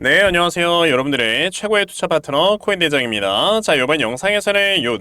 네, 안녕하세요. 여러분들의 최고의 투자 파트너 코인대장입니다. 자, 이번 영상에서는 요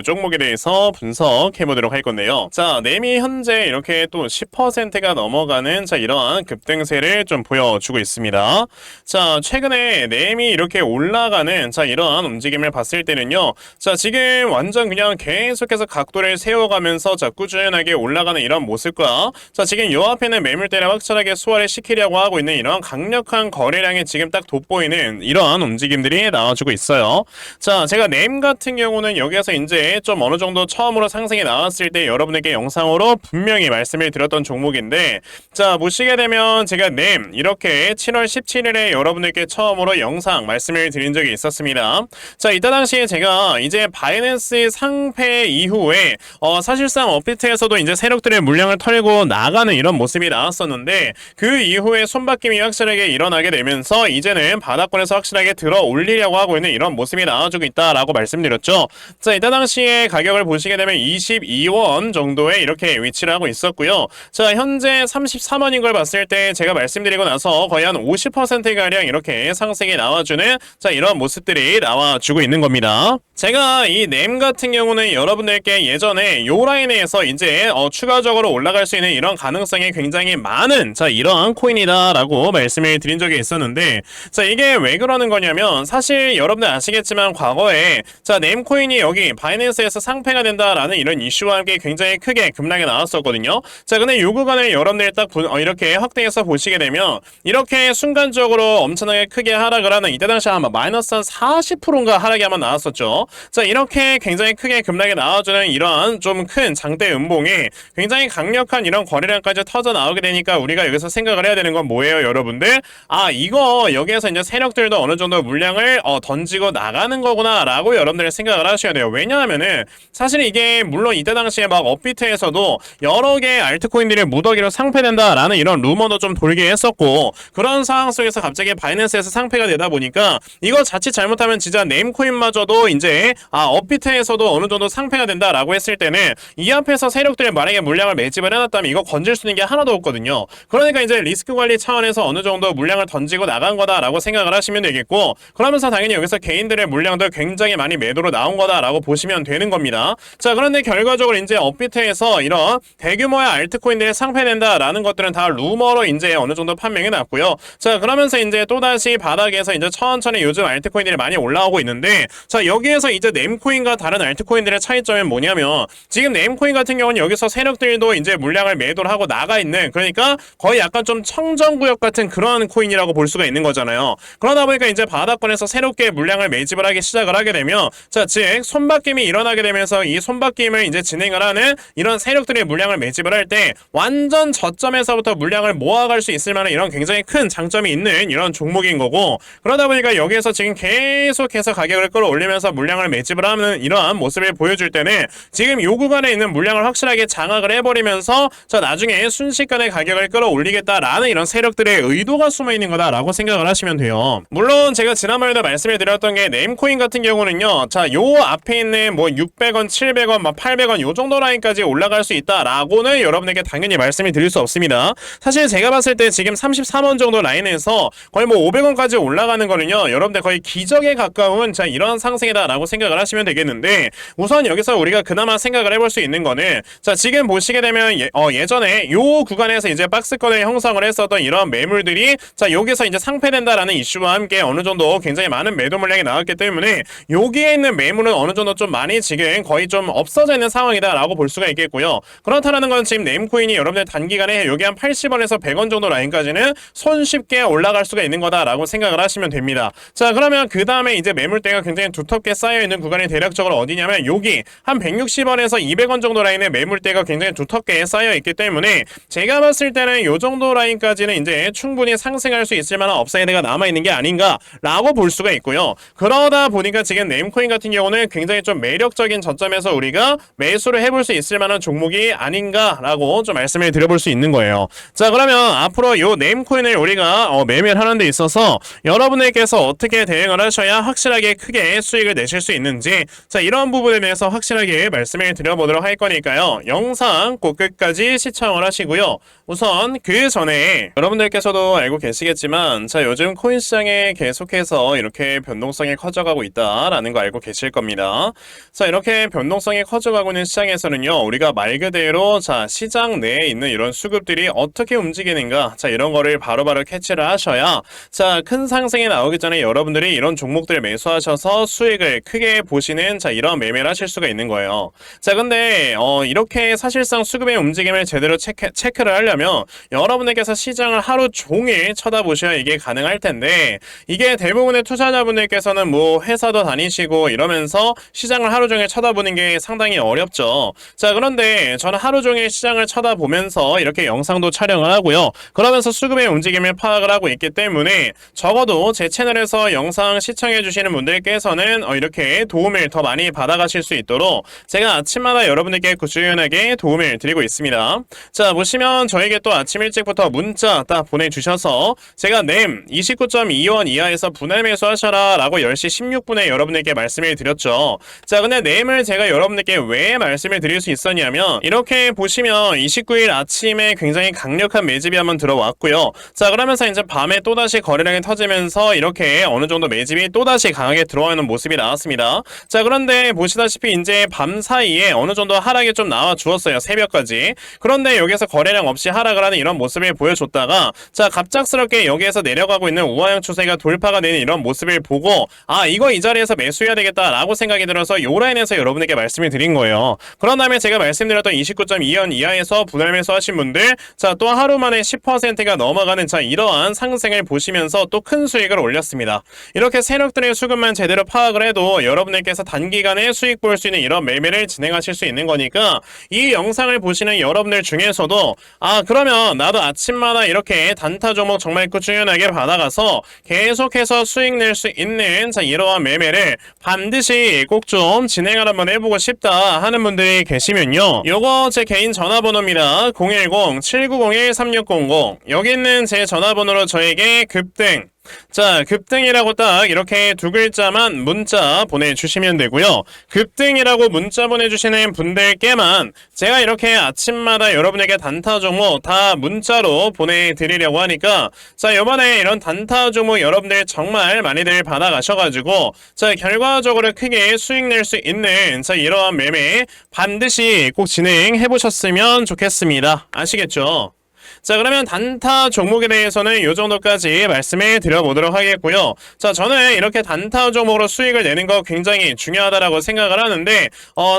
종목에 대해서 분석해보도록 할 건데요. 자, 램이 현재 이렇게 또 10%가 넘어가는 이러한 급등세를 좀 보여주고 있습니다. 자, 최근에 램이 이렇게 올라가는 이러한 움직임을 봤을 때는요. 자, 지금 완전 그냥 계속해서 각도를 세워가면서 꾸준하게 올라가는 이런 모습과 지금 요 앞에는 매물대를 확실하게 소화를 시키려고 하고 있는 이런 강력한 거래량이 지금 딱 돋보이는 이러한 움직임들이 나와주고 있어요. 자, 제가 램 같은 경우는 여기에서 이제 좀 어느 정도 처음으로 상승이 나왔을 때 여러분에게 영상으로 분명히 말씀을 드렸던 종목인데, 자, 보시게 되면 제가 램 이렇게 7월 17일에 여러분에게 처음으로 영상 말씀을 드린 적이 있었습니다. 자, 이때 당시에 제가 이제 바이낸스 상패 이후에 사실상 업비트에서도 이제 세력들의 물량을 털고 나가는 이런 모습이 나왔었는데, 그 이후에 손바뀜이 확실하게 일어나게 되면서 이제는 바닥권에서 확실하게 들어 올리려고 하고 있는 이런 모습이 나와주고 있다라고 말씀드렸죠. 자, 이때 당시에 가격을 보시게 되면 22원 정도에 이렇게 위치를 하고 있었고요. 자, 현재 33원인 걸 봤을 때 제가 말씀드리고 나서 거의 한 50%가량 이렇게 상승이 나와주는 이런 모습들이 나와주고 있는 겁니다. 제가 이 램 같은 경우는 여러분들께 예전에 요 라인에서 이제 추가적으로 올라갈 수 있는 이런 가능성이 굉장히 많은 이러한 코인이다라고 말씀을 드린 적이 있었는데, 자, 이게 왜 그러는 거냐면 사실 여러분들 아시겠지만 과거에 램 코인이 여기 바이낸스에서 상패가 된다라는 이런 이슈와 함께 굉장히 크게 급락이 나왔었거든요. 자, 근데 요 구간을 여러분들이 딱 이렇게 확대해서 보시게 되면 이렇게 순간적으로 엄청나게 크게 하락을 하는, 이때 당시 아마 마이너스 한 40%인가 하락이 아마 나왔었죠. 자, 이렇게 굉장히 크게 급락이 나와주는 이러한 좀 큰 장대 음봉에 굉장히 강력한 이런 거래량까지 터져 나오게 되니까 우리가 여기서 생각을 해야 되는 건 뭐예요, 여러분들? 아, 이거 여기에서 이제 세력들도 어느 정도 물량을 던지고 나가는 거구나 라고 여러분들이 생각을 하셔야 돼요. 왜냐하면은 사실 이게 물론 이때 당시에 막 업비트에서도 여러 개의 알트코인들이 무더기로 상패된다라는 이런 루머도 좀 돌게 했었고, 그런 상황 속에서 갑자기 바이낸스에서 상패가 되다 보니까 이거 자칫 잘못하면 진짜 네임코인마저도 이제 업비트에서도 어느 정도 상패가 된다라고 했을 때는 이 앞에서 세력들이 만약에 물량을 매집을 해놨다면 이거 건질 수 있는 게 하나도 없거든요. 그러니까 이제 리스크 관리 차원에서 어느 정도 물량을 던지고 나간 거다라고 생각을 하시면 되겠고, 그러면서 당연히 여기서 개인들의 물량도 굉장히 많이 매도로 나온 거다라고 보시면 되는 겁니다. 자, 그런데 결과적으로 이제 업비트에서 이런 대규모의 알트코인들이 상패된다라는 것들은 다 루머로 이제 어느 정도 판명이 났고요. 자, 그러면서 이제 또다시 바닥에서 이제 천천히 요즘 알트코인들이 많이 올라오고 있는데, 자, 여기에서 이제 램코인과 다른 알트코인들의 차이점이 뭐냐면, 지금 램코인 같은 경우는 여기서 세력들도 이제 물량을 매도를 하고 나가 있는, 그러니까 거의 약간 좀 청정구역 같은 그런 코인이라고 볼 수가 있는 거잖아요. 그러다 보니까 이제 바닥권에서 새롭게 물량을 매집을 하기 시작을 하게 되면, 자, 즉 손바뀜이 일어나게 되면서 이 손바뀜을 이제 진행을 하는 이런 세력들의 물량을 매집을 할 때 완전 저점에서부터 물량을 모아갈 수 있을 만한 이런 굉장히 큰 장점이 있는 이런 종목인 거고, 그러다 보니까 여기에서 지금 계속해서 가격을 끌어올리면서 물량을 매집을 하는 이러한 모습을 보여줄 때는 지금 요 구간에 있는 물량을 확실하게 장악을 해버리면서 나중에 순식간에 가격을 끌어올리겠다라는 이런 세력들의 의도가 숨어있는 거다라고 생각을 하시면 돼요. 물론 제가 지난번에도 말씀을 드렸던 게 네임코인 같은 경우는요, 자, 요 앞에 있는 뭐 600원, 700원, 막 800원 요 정도 라인까지 올라갈 수 있다라고는 여러분에게 당연히 말씀을 드릴 수 없습니다. 사실 제가 봤을 때 지금 33원 정도 라인에서 거의 뭐 500원까지 올라가는 거는요, 여러분들 거의 기적에 가까운 이런 상승이다라고 생각을 하시면 되겠는데, 우선 여기서 우리가 그나마 생각을 해볼 수 있는 거는, 자, 지금 보시게 되면 예전에 요 구간에서 이제 박스권을 형성을 했었던 이런 매물들이 자, 여기서 이제 상패된다라는 이슈와 함께 어느 정도 굉장히 많은 매도 물량이 나왔기 때문에 여기에 있는 매물은 어느 정도 좀 많이 지금 거의 좀 없어져 있는 상황이다라고 볼 수가 있겠고요. 그렇다는 건 지금 네임코인이 여러분들 단기간에 여기 한 80원에서 100원 정도 라인까지는 손쉽게 올라갈 수가 있는 거다라고 생각을 하시면 됩니다. 자, 그러면 그 다음에 이제 매물대가 굉장히 두텁게 쌓여 있는 구간이 대략적으로 어디냐면 여기 한 160원에서 200원 정도 라인의 매물대가 굉장히 두텁게 쌓여 있기 때문에 제가 봤을 때는 요 정도 라인까지는 이제 충분히 상승할 수 있을 만한 업사이드가 남아있는 게 아닌가라고 볼 수가 있고요. 그러다 보니까 지금 네임코인 같은 경우는 굉장히 굉장히 좀 매력적인 저점에서 우리가 매수를 해볼 수 있을 만한 종목이 아닌가라고 좀 말씀을 드려볼 수 있는 거예요. 자, 그러면 앞으로 요 네임코인을 우리가 매매를 하는 데 있어서 여러분들께서 어떻게 대응을 하셔야 확실하게 크게 수익을 내실 수 있는지, 자, 이런 부분에 대해서 확실하게 말씀을 드려보도록 할 거니까요. 영상 꼭 끝까지 시청을 하시고요. 우선 그 전에 여러분들께서도 알고 계시겠지만, 자, 요즘 코인 시장에 계속해서 이렇게 변동성이 커져가고 있다라는 거 알고 계실 겁니다. 자, 이렇게 변동성이 커져가고 있는 시장에서는요, 우리가 말 그대로 자, 시장 내에 있는 이런 수급들이 어떻게 움직이는가, 자, 이런 거를 바로바로 캐치를 하셔야, 자, 큰 상승이 나오기 전에 여러분들이 이런 종목들을 매수하셔서 수익을 크게 보시는, 자, 이런 매매를 하실 수가 있는 거예요. 자, 근데 이렇게 사실상 수급의 움직임을 제대로 체크를 하려면 여러분들께서 시장을 하루 종일 쳐다보셔야 이게 가능할 텐데, 이게 대부분의 투자자분들께서는 뭐 회사도 다니시고 이러면서 시장을 하루 종일 쳐다보는 게 상당히 어렵죠. 자, 그런데 저는 하루 종일 시장을 쳐다보면서 이렇게 영상도 촬영을 하고요. 그러면서 수급의 움직임을 파악을 하고 있기 때문에 적어도 제 채널에서 영상 시청해 주시는 분들께서는 이렇게 도움을 더 많이 받아가실 수 있도록 제가 아침마다 여러분들께 꾸준하게 도움을 드리고 있습니다. 자, 보시면 저에게 또 아침 일찍부터 문자 딱 보내주셔서 제가 램 29.2원 이하에서 분할 매수하셔라 라고 10시 16분에 여러분들께 말씀을 드렸죠. 자, 근데 램을 제가 여러분들께 왜 말씀을 드릴 수 있었냐면, 이렇게 보시면 29일 아침에 굉장히 강력한 매집이 한번 들어왔고요. 자, 그러면서 이제 밤에 또다시 거래량이 터지면서 이렇게 어느 정도 매집이 또다시 강하게 들어오는 모습이 나왔습니다. 자, 그런데 보시다시피 이제 밤 사이에 어느 정도 하락이 좀 나와 주었어요. 새벽까지. 그런데 여기서 거래량 없이 하락을 하는 이런 모습을 보여줬다가, 자, 갑작스럽게 여기에서 내려가고 있는 우하형 추세가 돌파가 되는 이런 모습을 보고, 아, 이거 이 자리에서 매수해야 되겠다라고 생각이 들어서 요 라인에서 여러분에게 말씀을 드린 거예요. 그런 다음에 제가 말씀드렸던 29.2원 이하에서 분할 매수하신 분들, 자, 또 하루 만에 10%가 넘어가는, 자, 이러한 상승을 보시면서 또 큰 수익을 올렸습니다. 이렇게 세력들의 수급만 제대로 파악을 해도 여러분들께서 단기간에 수익 볼 수 있는 이런 매매를 진행하실 수 있는 거니까, 이 영상을 보시는 여러분들 중에서도 아, 그러면 나도 아침마다 이렇게 단타 종목 정말 꾸준하게 받아가서 계속해서 수익 낼 수 있는, 자, 이러한 매매를 반드시 꼭 좀 진행을 한번 해보고 싶다 하는 분들이 계시면요, 요거 제 개인 전화번호입니다. 010-7901-3600. 여기 있는 제 전화번호로 저에게 급등, 자, 급등이라고 딱 이렇게 두 글자만 문자 보내주시면 되고요. 급등이라고 문자 보내주시는 분들께만 제가 이렇게 아침마다 여러분에게 단타 종목 다 문자로 보내드리려고 하니까, 자, 이번에 이런 단타 종목 여러분들 정말 많이들 받아가셔가지고, 자, 결과적으로 크게 수익 낼 수 있는, 자, 이러한 매매 반드시 꼭 진행해보셨으면 좋겠습니다. 아시겠죠? 자, 그러면 단타 종목에 대해서는 이 정도까지 말씀을 드려보도록 하겠고요. 자, 저는 이렇게 단타 종목으로 수익을 내는 거 굉장히 중요하다라고 생각을 하는데,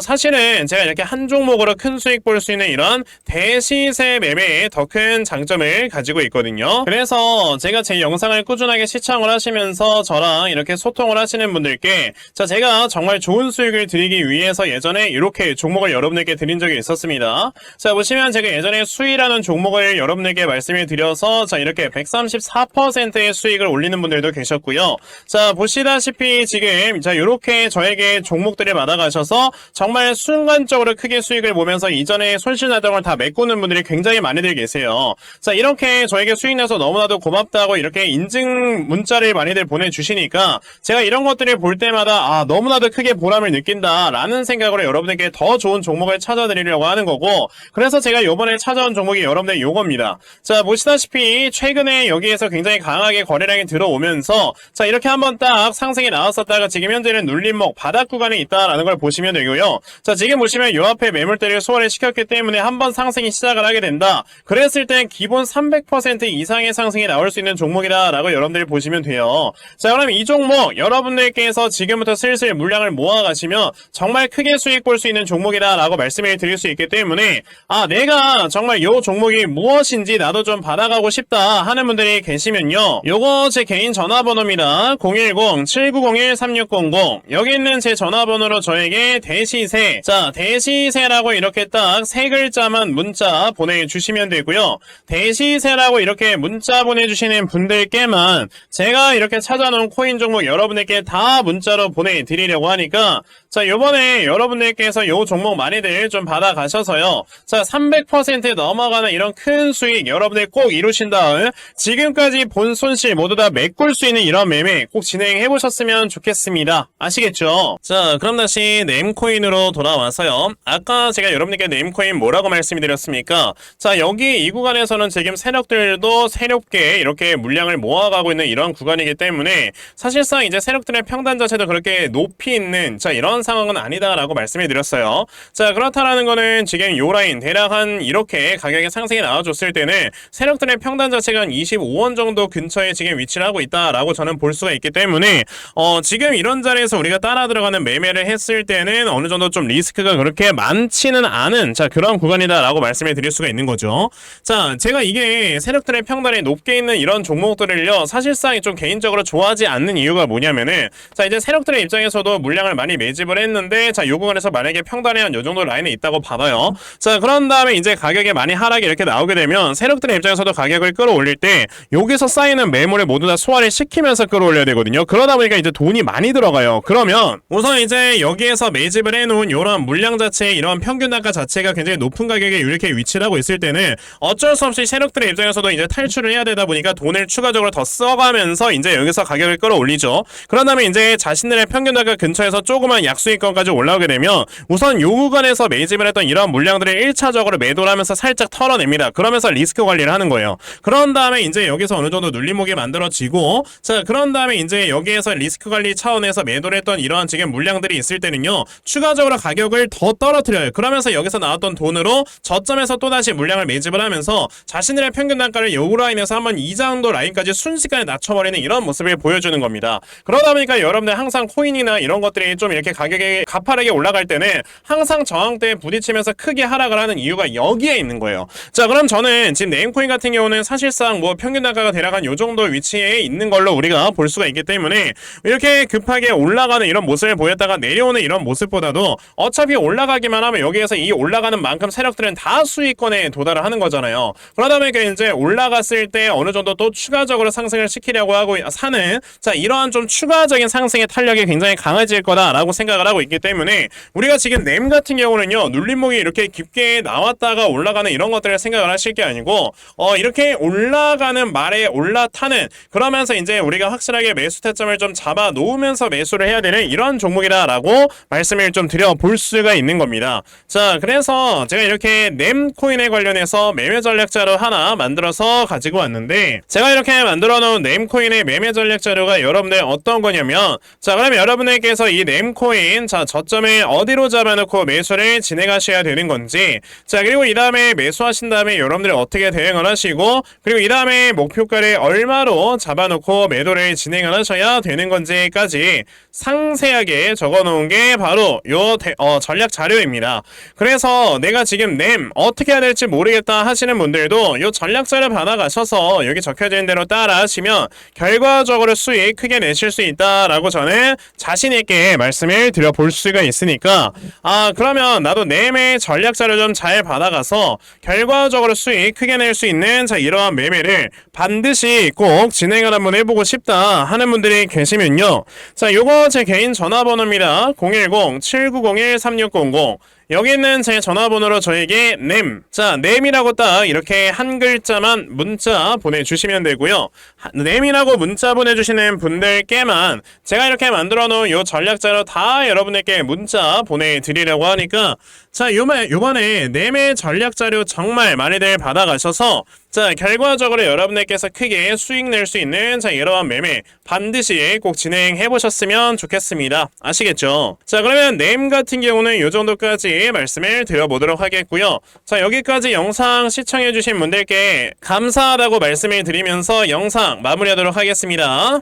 사실은 제가 이렇게 한 종목으로 큰 수익 볼 수 있는 이런 대시세 매매에 더 큰 장점을 가지고 있거든요. 그래서 제가 제 영상을 꾸준하게 시청을 하시면서 저랑 이렇게 소통을 하시는 분들께, 자, 제가 정말 좋은 수익을 드리기 위해서 예전에 이렇게 종목을 여러분에게 드린 적이 있었습니다. 자, 보시면 제가 예전에 수위라는 종목을 여러분에게 말씀을 드려서, 자, 이렇게 134%의 수익을 올리는 분들도 계셨고요. 자, 보시다시피 지금, 자, 이렇게 저에게 종목들을 받아가셔서 정말 순간적으로 크게 수익을 보면서 이전에 손실나던 걸 다 메꾸는 분들이 굉장히 많이들 계세요. 자, 이렇게 저에게 수익 내서 너무나도 고맙다고 이렇게 인증 문자를 많이들 보내주시니까 제가 이런 것들을 볼 때마다 아, 너무나도 크게 보람을 느낀다라는 생각으로 여러분에게 더 좋은 종목을 찾아드리려고 하는 거고, 그래서 제가 요번에 찾아온 종목이 여러분들 요겁니다. 자, 보시다시피 최근에 여기에서 굉장히 강하게 거래량이 들어오면서, 자, 이렇게 한번 딱 상승이 나왔었다가 지금 현재는 눌림목 바닥 구간에 있다라는 걸 보시면 되고요. 자, 지금 보시면 요 앞에 매물대를 소화를 시켰기 때문에 한번 상승이 시작을 하게 된다. 그랬을 땐 기본 300% 이상의 상승이 나올 수 있는 종목이다라고 여러분들이 보시면 돼요. 자, 그럼 이 종목 여러분들께서 지금부터 슬슬 물량을 모아가시면 정말 크게 수익 볼 수 있는 종목이다라고 말씀을 드릴 수 있기 때문에, 아, 내가 정말 요 종목이 무엇이 무엇인지 나도 좀 받아가고 싶다 하는 분들이 계시면요, 요거 제 개인 전화번호입니다. 010-7901-3600. 여기 있는 제 전화번호로 저에게 대시세, 자 대시세라고 이렇게 딱 세 글자만 문자 보내주시면 되고요. 대시세라고 이렇게 문자 보내주시는 분들께만 제가 이렇게 찾아놓은 코인 종목 여러분에게 다 문자로 보내드리려고 하니까, 자 요번에 여러분들께서 요 종목 많이들 좀 받아가셔서요, 자 300% 넘어가는 이런 큰 수익 여러분들 꼭 이루신 다음 지금까지 본 손실 모두 다 메꿀 수 있는 이런 매매 꼭 진행해 보셨으면 좋겠습니다. 아시겠죠? 자 그럼 다시 네임코인으로 돌아와서요, 아까 제가 여러분들께 네임코인 뭐라고 말씀드렸습니까? 자 여기 이 구간에서는 지금 세력들도 새롭게 이렇게 물량을 모아가고 있는 이런 구간이기 때문에 사실상 이제 세력들의 평단 자체도 그렇게 높이 있는 자 이런 상황은 아니다라고 말씀을 드렸어요. 자 그렇다라는 거는 지금 요 라인 대략 한 이렇게 가격의 상승이 나와줬을 때는 세력들의 평단 자체가 한 25원 정도 근처에 지금 위치를 하고 있다라고 저는 볼 수가 있기 때문에 지금 이런 자리에서 우리가 따라 들어가는 매매를 했을 때는 어느 정도 좀 리스크가 그렇게 많지는 않은 자 그런 구간이다라고 말씀을 드릴 수가 있는 거죠. 자 제가 이게 세력들의 평단이 높게 있는 이런 종목들을요 사실상 좀 개인적으로 좋아하지 않는 이유가 뭐냐면은, 자 이제 세력들의 입장에서도 물량을 많이 매집을 했는데 자 요 구간에서 만약에 평단이 한 요 정도 라인에 있다고 봐봐요. 자 그런 다음에 이제 가격이 많이 하락이 이렇게 나오게 되면 세력들의 입장에서도 가격을 끌어올릴 때 여기서 쌓이는 매물을 모두 다 소화를 시키면서 끌어올려야 되거든요. 그러다 보니까 이제 돈이 많이 들어가요. 그러면 우선 이제 여기에서 매집을 해놓은 이런 물량 자체의 이런 평균 단가 자체가 굉장히 높은 가격에 이렇게 위치를 하고 있을 때는 어쩔 수 없이 세력들의 입장에서도 이제 탈출을 해야 되다 보니까 돈을 추가적으로 더 써가면서 이제 여기서 가격을 끌어올리죠. 그런 다음에 이제 자신들의 평균 단가 근처에서 조그만 약수익권까지 올라오게 되면 우선 요 구간에서 매집을 했던 이런 물량들을 1차적으로 매도를 하면서 살짝 털어냅니다. 그러면서 리스크 관리를 하는 거예요. 그런 다음에 이제 여기서 어느 정도 눌림목이 만들어지고, 자 그런 다음에 이제 여기에서 리스크 관리 차원에서 매도를 했던 이러한 지금 물량들이 있을 때는요 추가적으로 가격을 더 떨어뜨려요. 그러면서 여기서 나왔던 돈으로 저점에서 또다시 물량을 매집을 하면서 자신들의 평균 단가를 요 라인에서 한번 이 정도 라인까지 순식간에 낮춰버리는 이런 모습을 보여주는 겁니다. 그러다 보니까 여러분들 항상 코인이나 이런 것들이 좀 이렇게 가격이 가파르게 올라갈 때는 항상 저항대에 부딪히면서 크게 하락을 하는 이유가 여기에 있는 거예요. 자 그럼 저는 지금 네임코인 같은 경우는 사실상 뭐 평균 단가가 대략 한 요 정도 위치에 있는 걸로 우리가 볼 수가 있기 때문에 이렇게 급하게 올라가는 이런 모습을 보였다가 내려오는 이런 모습보다도 어차피 올라가기만 하면 여기에서 이 올라가는 만큼 세력들은 다 수익권에 도달을 하는 거잖아요. 그러다 보니까 이제 올라갔을 때 어느 정도 또 추가적으로 상승을 시키려고 하고 사는 자 이러한 좀 추가적인 상승의 탄력이 굉장히 강해질 거다라고 생각을 하고 있기 때문에 우리가 지금 네임 같은 경우는요 눌림목이 이렇게 깊게 나왔다가 올라가는 이런 것들을 생각을 하실 게 아니고 이렇게 올라가는 말에 올라타는, 그러면서 이제 우리가 확실하게 매수 타점을 좀 잡아 놓으면서 매수를 해야 되는 이런 종목이다라고 말씀을 좀 드려볼 수가 있는 겁니다. 자 그래서 제가 이렇게 네임 코인에 관련해서 매매 전략자료 하나 만들어서 가지고 왔는데, 제가 이렇게 만들어 놓은 네임 코인의 매매 전략 자료가 여러분들 어떤 거냐면, 자 그러면 여러분들께서 이 네임 코인 자 저점에 어디로 잡아놓고 매수를 진행하셔야 되는 건지, 자 그리고 이 다음에 매수하신 다음에 여러분들이 어떻게 대응을 하시고, 그리고 이 다음에 목표가를 얼마로 잡아놓고 매도를 진행을 하셔야 되는 건지까지 상세하게 적어놓은 게 바로 요 전략 자료입니다. 그래서 내가 지금 네임 어떻게 해야 될지 모르겠다 하시는 분들도 요 전략 자료 받아가셔서 여기 적혀진 대로 따라 하시면 결과적으로 수익 크게 내실 수 있다라고 저는 자신있게 말씀을 드려볼 수가 있으니까, 그러면 나도 네임의 전략 자료 좀 잘 받아가서 결과적으로 수익 크게 낼 수 있는 자 이러한 매매를 반드시 꼭 진행을 한번 해보고 싶다 하는 분들이 계시면요, 자 요거 제 개인 전화번호입니다. 010-7901-3600. 여기 있는 제 전화번호로 저에게 네임, 자 네임이라고 딱 이렇게 한 글자만 문자 보내주시면 되고요. 네임이라고 문자 보내주시는 분들께만 제가 이렇게 만들어 놓은 요 전략자료 다 여러분에게 문자 보내드리려고 하니까, 자 요번에 네임의 전략자료 정말 많이들 받아가셔서 자 결과적으로 여러분들께서 크게 수익 낼 수 있는 자 이러한 매매 반드시 꼭 진행해 보셨으면 좋겠습니다. 아시겠죠? 자 그러면 네임 같은 경우는 요 정도까지 말씀을 드려보도록 하겠고요. 자 여기까지 영상 시청해 주신 분들께 감사하다고 말씀을 드리면서 영상 마무리하도록 하겠습니다.